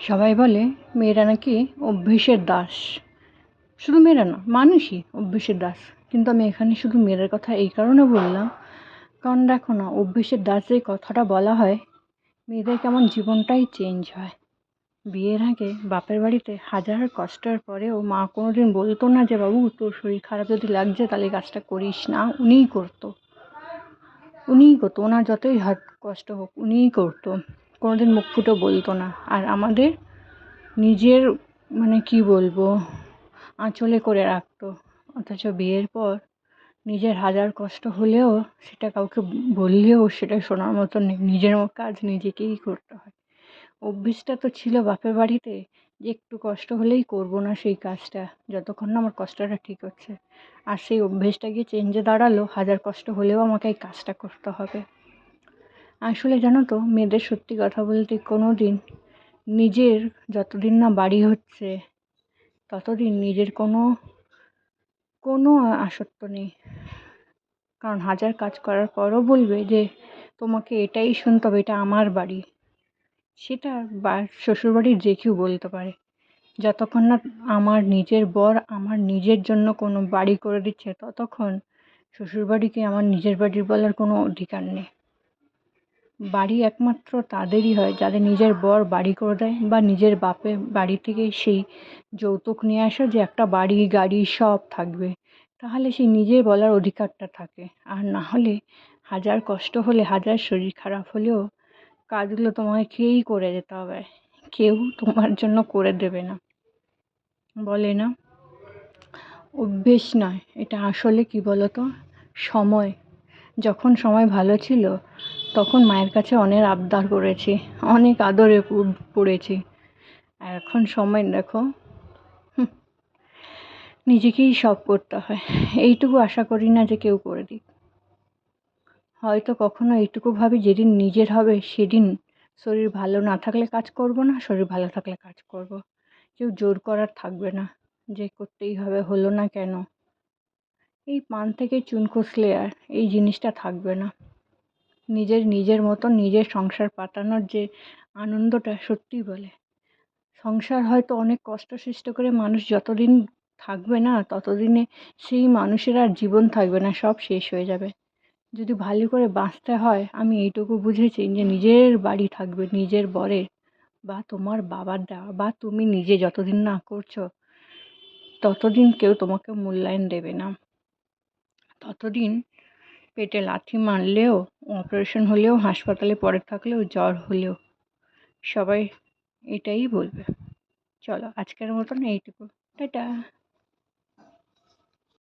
সবাই বলে মেয়েরা নাকি অভ্যেসের দাস। শুধু মেয়েরা না, মানুষই অভ্যেসের দাস। কিন্তু আমি এখানে শুধু মেয়েদের কথা এই কারণে বললাম, কারণ দেখো না, অভ্যেসের দাস যে কথাটা বলা হয়, মেয়েদের কেমন জীবনটাই চেঞ্জ হয়। বিয়ের আগে বাপের বাড়িতে হাজার কষ্টের পরেও মা কোনোদিন বলতো না যে বাবু তোর শরীর খারাপ যদি লাগছে তাহলে কাজটা করিস না। উনিই করতো, ওনার যতই হাত কষ্ট হোক উনিই করতো, কোনোদিন মুখ ফুটে বলতো না। আর আমাদের নিজের কি বলবো, আঁচলে করে রাখতো। অথচ বিয়ের পর নিজের হাজার কষ্ট হলেও সেটা কাউকে বললেও সেটা শোনার মতো নেই। নিজের কাজ নিজেকেই করতে হয়। অভ্যেসটা তো ছিল বাপের বাড়িতে যে একটু কষ্ট হলেই করবো না সেই কাজটা, যতক্ষণ না আমার কষ্টটা ঠিক হচ্ছে। আর সেই অভ্যেসটা গিয়ে চেঞ্জে দাঁড়ালো, হাজার কষ্ট হলেও আমাকে এই কাজটা করতে হবে। আসলে জানো তো, মেয়েদের সত্যি কথা বলতে কোনো দিন নিজের যতদিন না বাড়ি হচ্ছে ততদিন নিজের কোনো আসক্ত নেই। কারণ হাজার কাজ করার পরও বলবে যে তোমাকে এটাই শুনতে হবে, এটা আমার বাড়ি। সেটা শ্বশুরবাড়ির যে কেউ বলতে পারে। যতক্ষণ না আমার নিজের বর আমার নিজের জন্য কোনো বাড়ি করে দিচ্ছে, ততক্ষণ শ্বশুরবাড়িকে আমার নিজের বাড়ি বলার কোনো অধিকার নেই। বাড়ি একমাত্র তাদেরই হয় যাদের নিজের বর বাড়ি করে দেয়, বা নিজের বাপের বাড়ি থেকে সেই যৌতুক নিয়ে আসে যে একটা বাড়ি গাড়ি সব থাকবে, তাহলে সেই নিজের বলার অধিকারটা থাকে। আর না হলে হাজার কষ্ট হলে, হাজার শরীর খারাপ হলেও কাজগুলো তোমাকেই করে যেতে হবে। কেউ তোমার জন্য করে দেবে না। বলে না, অভ্যেস নয়, এটা আসলে কি বলতো, সময়। যখন সময় ভালো ছিল তখন মায়ের কাছে অনেক আবদার করেছি, অনেক আদরে পড়েছি। আর এখন সময় দেখো, নিজেকেই সব করতে হয়। এইটুকু আশা করি না যে কেউ করে দিক। হয়তো কখনো এইটুকু ভাবি যেদিন নিজের হবে সেদিন শরীর ভালো না থাকলে কাজ করব না, শরীর ভালো থাকলে কাজ করব। কেউ জোর করার থাকবে না যে করতেই হবে, হলো না কেন। এই পান থেকে চুন খসলে আর এই জিনিসটা থাকবে না। নিজের মতো নিজের সংসার পাতানোর যে আনন্দটা, সত্যি বলে সংসার হয়তো অনেক কষ্ট সৃষ্ট করে মানুষ যতদিন থাকবে না ততদিনে সেই মানুষের আর জীবন থাকবে না, সব শেষ হয়ে যাবে। যদি ভালো করে বাঁচতে হয়, আমি এইটুকু বুঝেছি যে নিজের বাড়ি থাকবে, নিজের বরের বা তোমার বাবার দেওয়া, বা তুমি নিজে যতদিন না করছো ততদিন কেউ তোমাকে মূল্যায়ন দেবে না। ততদিন পেটে লাথি মারলেও, অপারেশন হলেও, হাসপাতালে পড়ে থাকলেও, জ্বর হলেও সবাই এটাই বলবে। চলো আজকের মতন এইটুকু, টাটা।